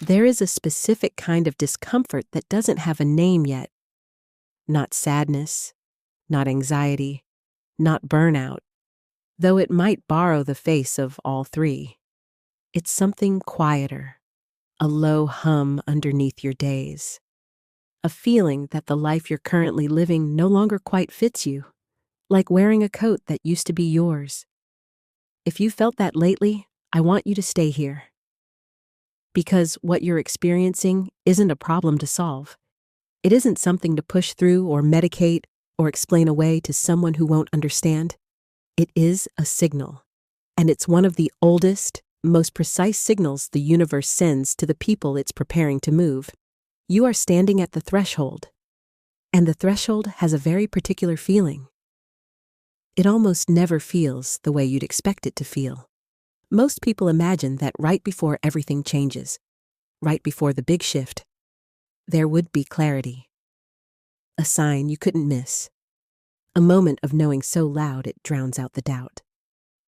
There is a specific kind of discomfort that doesn't have a name yet. Not sadness, not anxiety, not burnout, though it might borrow the face of all three. It's something quieter, a low hum underneath your days, a feeling that the life you're currently living no longer quite fits you, like wearing a coat that used to be yours. If you felt that lately, I want you to stay here. Because what you're experiencing isn't a problem to solve. It isn't something to push through or medicate or explain away to someone who won't understand. It is a signal, and it's one of the oldest, most precise signals the universe sends to the people it's preparing to move. You are standing at the threshold, and the threshold has a very particular feeling. It almost never feels the way you'd expect it to feel. Most people imagine that right before everything changes, right before the big shift, there would be clarity. A sign you couldn't miss. A moment of knowing so loud it drowns out the doubt.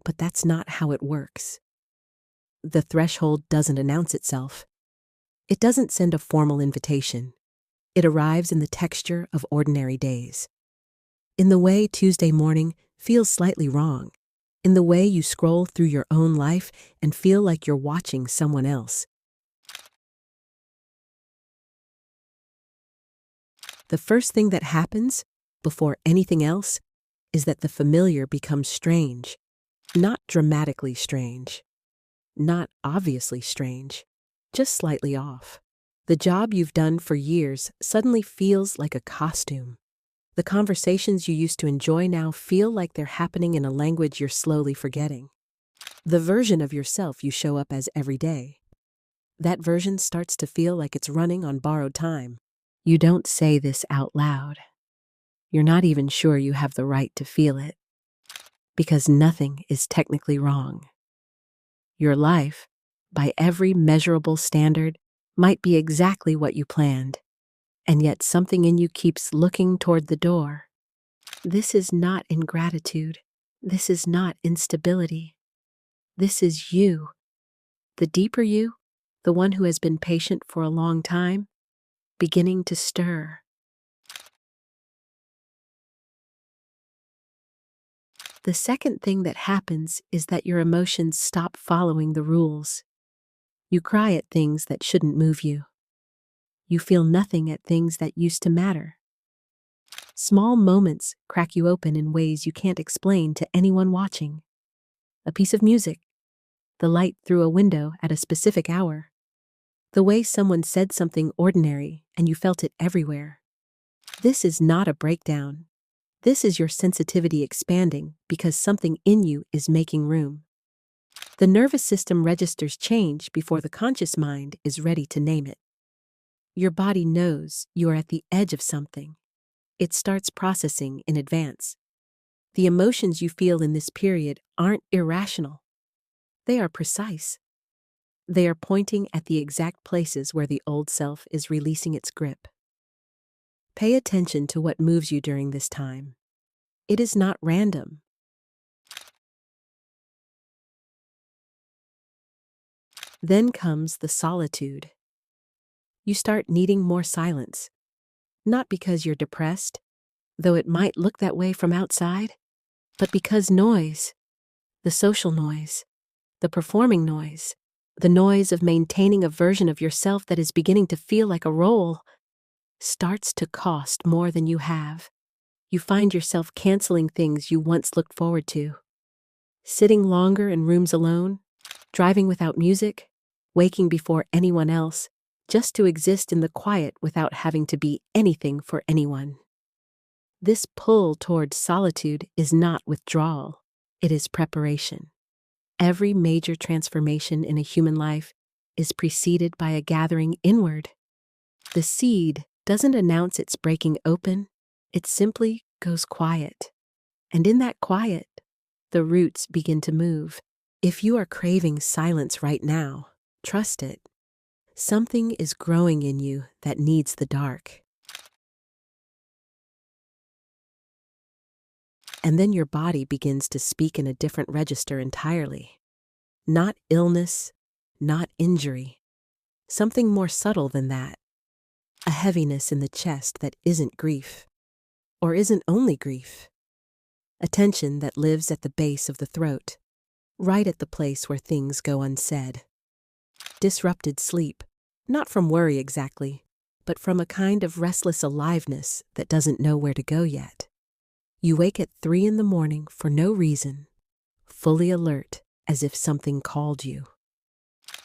But that's not how it works. The threshold doesn't announce itself. It doesn't send a formal invitation. It arrives in the texture of ordinary days. In the way Tuesday morning feels slightly wrong. In the way you scroll through your own life and feel like you're watching someone else. The first thing that happens, before anything else, is that the familiar becomes strange. Not dramatically strange. Not obviously strange. Just slightly off. The job you've done for years suddenly feels like a costume. The conversations you used to enjoy now feel like they're happening in a language you're slowly forgetting. The version of yourself you show up as every day. That version starts to feel like it's running on borrowed time. You don't say this out loud. You're not even sure you have the right to feel it. Because nothing is technically wrong. Your life, by every measurable standard, might be exactly what you planned. And yet something in you keeps looking toward the door. This is not ingratitude. This is not instability. This is you. The deeper you, the one who has been patient for a long time, beginning to stir. The second thing that happens is that your emotions stop following the rules. You cry at things that shouldn't move you. You feel nothing at things that used to matter. Small moments crack you open in ways you can't explain to anyone watching. A piece of music, the light through a window at a specific hour, the way someone said something ordinary and you felt it everywhere. This is not a breakdown. This is your sensitivity expanding because something in you is making room. The nervous system registers change before the conscious mind is ready to name it. Your body knows you are at the edge of something. It starts processing in advance. The emotions you feel in this period aren't irrational. They are precise. They are pointing at the exact places where the old self is releasing its grip. Pay attention to what moves you during this time. It is not random. Then comes the solitude. You start needing more silence. Not because you're depressed, though it might look that way from outside, but because noise, the social noise, the performing noise, the noise of maintaining a version of yourself that is beginning to feel like a role, starts to cost more than you have. You find yourself canceling things you once looked forward to. Sitting longer in rooms alone, driving without music, waking before anyone else, just to exist in the quiet without having to be anything for anyone. This pull toward solitude is not withdrawal, it is preparation. Every major transformation in a human life is preceded by a gathering inward. The seed doesn't announce it's breaking open, it simply goes quiet. And in that quiet, the roots begin to move. If you are craving silence right now, trust it. Something is growing in you that needs the dark. And then your body begins to speak in a different register entirely. Not illness, not injury, Something more subtle than that. A heaviness in the chest that isn't grief, or isn't only grief. A tension that lives at the base of the throat, right at the place where things go unsaid. Disrupted sleep, not from worry exactly, but from a kind of restless aliveness that doesn't know where to go yet. You wake at 3 in the morning for no reason, fully alert as if something called you.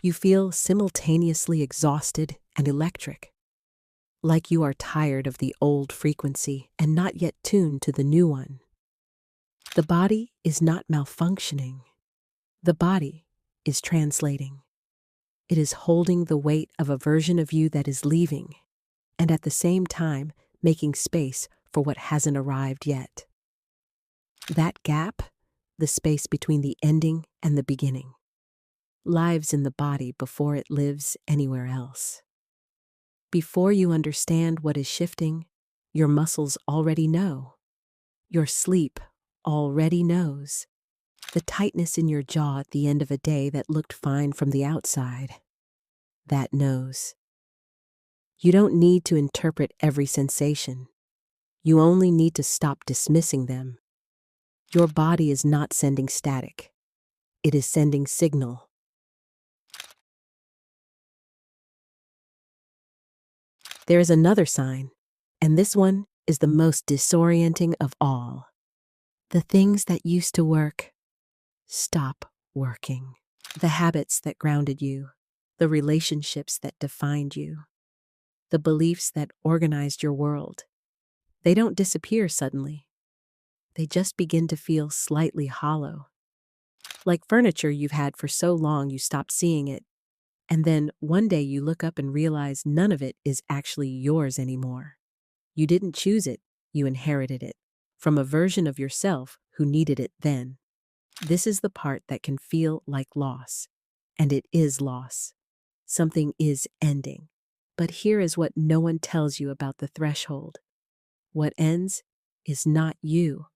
You feel simultaneously exhausted and electric, like you are tired of the old frequency and not yet tuned to the new one. The body is not malfunctioning. The body is translating. It is holding the weight of a version of you that is leaving, and at the same time making space for what hasn't arrived yet. That gap, the space between the ending and the beginning, lives in the body before it lives anywhere else. Before you understand what is shifting, your muscles already know. Your sleep already knows. The tightness in your jaw at the end of a day that looked fine from the outside, that knows. You don't need to interpret every sensation. You only need to stop dismissing them. Your body is not sending static. It is sending signal. There is another sign, and this one is the most disorienting of all. The things that used to work stop working. The habits that grounded you, the relationships that defined you, the beliefs that organized your world. They don't disappear suddenly. They just begin to feel slightly hollow. Like furniture you've had for so long you stopped seeing it, and then one day you look up and realize none of it is actually yours anymore. You didn't choose it, you inherited it, from a version of yourself who needed it then. This is the part that can feel like loss, and it is loss. Something is ending. But here is what no one tells you about the threshold. What ends is not you.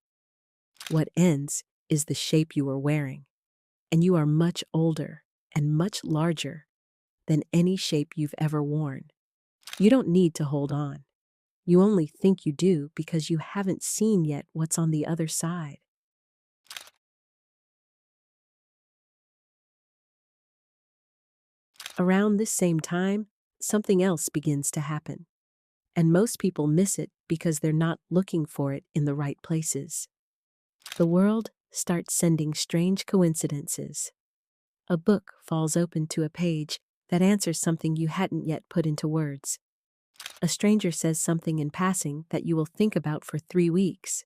What ends is the shape you are wearing, and you are much older and much larger than any shape you've ever worn. You don't need to hold on. You only think you do because you haven't seen yet what's on the other side. Around this same time, something else begins to happen, and most people miss it because they're not looking for it in the right places. The world starts sending strange coincidences. A book falls open to a page that answers something you hadn't yet put into words. A stranger says something in passing that you will think about for 3 weeks.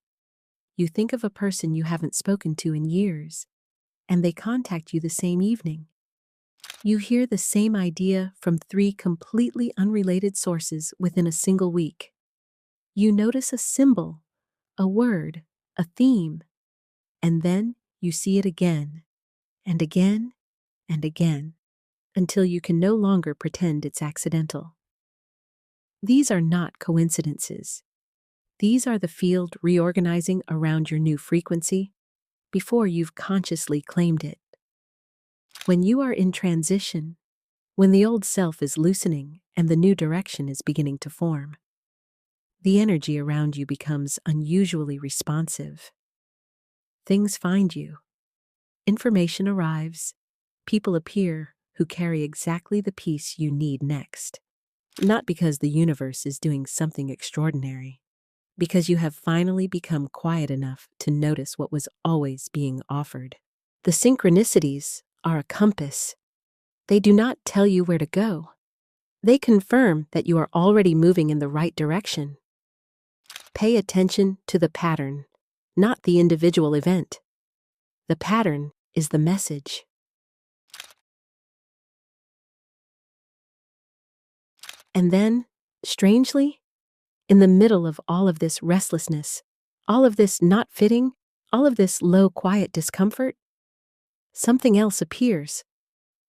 You think of a person you haven't spoken to in years, and they contact you the same evening. You hear the same idea from 3 completely unrelated sources within a single week. You notice a symbol, a word, a theme, and then you see it again, and again, and again, until you can no longer pretend it's accidental. These are not coincidences. These are the field reorganizing around your new frequency before you've consciously claimed it. When you are in transition, when the old self is loosening and the new direction is beginning to form, the energy around you becomes unusually responsive. Things find you. Information arrives. People appear who carry exactly the piece you need next. Not because the universe is doing something extraordinary, because you have finally become quiet enough to notice what was always being offered. The synchronicities are a compass. They do not tell you where to go. They confirm that you are already moving in the right direction. Pay attention to the pattern, not the individual event. The pattern is the message. And then, strangely, in the middle of all of this restlessness, all of this not fitting, all of this low, quiet discomfort, something else appears.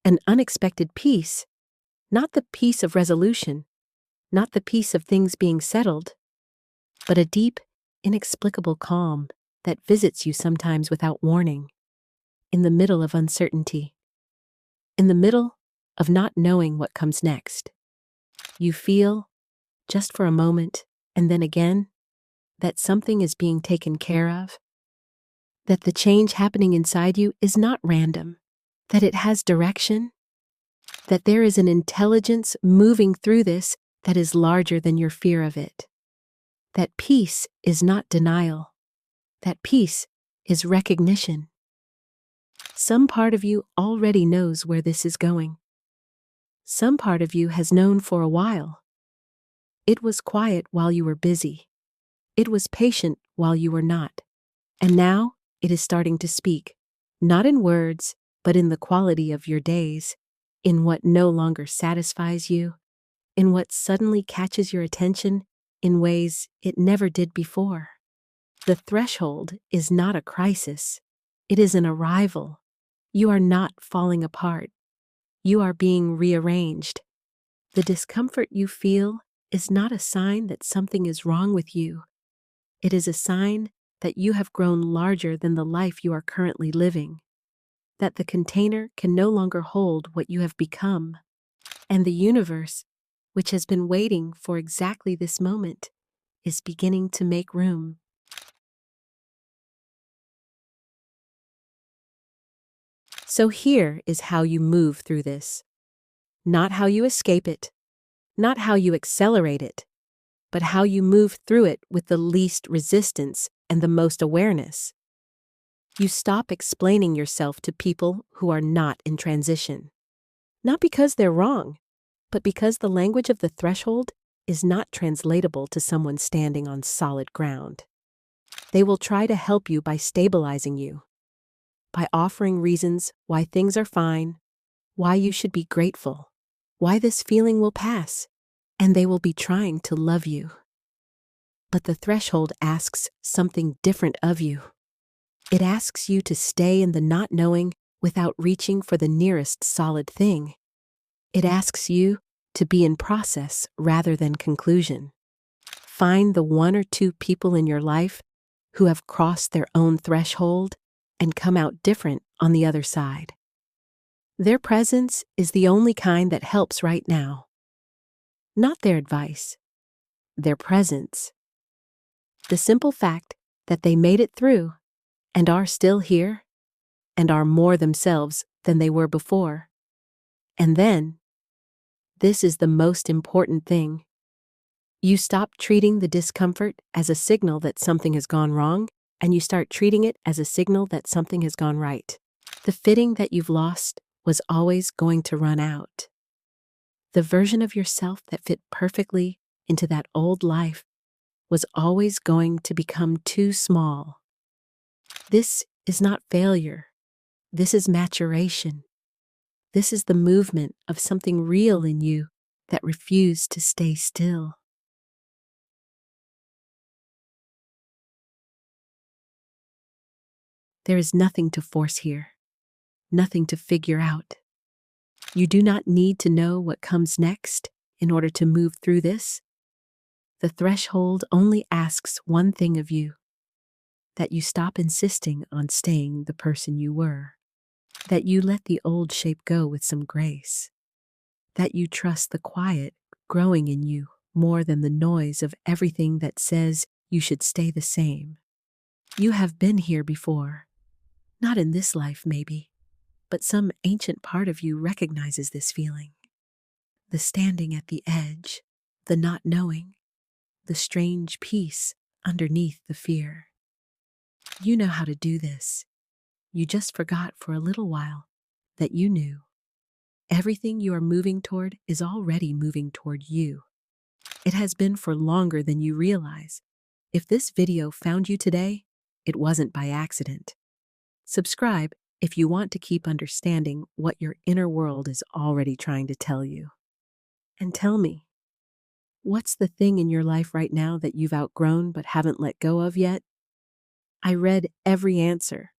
An unexpected peace, not the peace of resolution, not the peace of things being settled, but a deep, inexplicable calm that visits you sometimes without warning, in the middle of uncertainty, in the middle of not knowing what comes next. You feel, just for a moment, and then again, that something is being taken care of, that the change happening inside you is not random, that it has direction, that there is an intelligence moving through this that is larger than your fear of it. That peace is not denial. That peace is recognition. Some part of you already knows where this is going. Some part of you has known for a while. It was quiet while you were busy. It was patient while you were not. And now it is starting to speak, not in words, but in the quality of your days, in what no longer satisfies you, in what suddenly catches your attention in ways it never did before. The threshold is not a crisis. It is an arrival. You are not falling apart. You are being rearranged. The discomfort you feel is not a sign that something is wrong with you. It is a sign that you have grown larger than the life you are currently living, that the container can no longer hold what you have become, and the universe, which has been waiting for exactly this moment, is beginning to make room. So here is how you move through this. Not how you escape it, not how you accelerate it, but how you move through it with the least resistance and the most awareness. You stop explaining yourself to people who are not in transition. Not because they're wrong, but because the language of the threshold is not translatable to someone standing on solid ground. They will try to help you by stabilizing you, by offering reasons why things are fine, why you should be grateful, why this feeling will pass, and they will be trying to love you. But the threshold asks something different of you. It asks you to stay in the not knowing without reaching for the nearest solid thing. It asks you to be in process rather than conclusion. Find the one or two people in your life who have crossed their own threshold and come out different on the other side. Their presence is the only kind that helps right now. Not their advice, their presence. The simple fact that they made it through and are still here and are more themselves than they were before. And then, this is the most important thing. You stop treating the discomfort as a signal that something has gone wrong, and you start treating it as a signal that something has gone right. The fitting that you've lost was always going to run out. The version of yourself that fit perfectly into that old life was always going to become too small. This is not failure. This is maturation. This is the movement of something real in you that refused to stay still. There is nothing to force here, nothing to figure out. You do not need to know what comes next in order to move through this. The threshold only asks one thing of you: that you stop insisting on staying the person you were, that you let the old shape go with some grace, that you trust the quiet growing in you more than the noise of everything that says you should stay the same. You have been here before, not in this life maybe, but some ancient part of you recognizes this feeling. The standing at the edge, the not knowing, the strange peace underneath the fear. You know how to do this. You just forgot for a little while that you knew. Everything you are moving toward is already moving toward you. It has been for longer than you realize. If this video found you today, it wasn't by accident. Subscribe if you want to keep understanding what your inner world is already trying to tell you. And tell me, what's the thing in your life right now that you've outgrown but haven't let go of yet? I read every answer.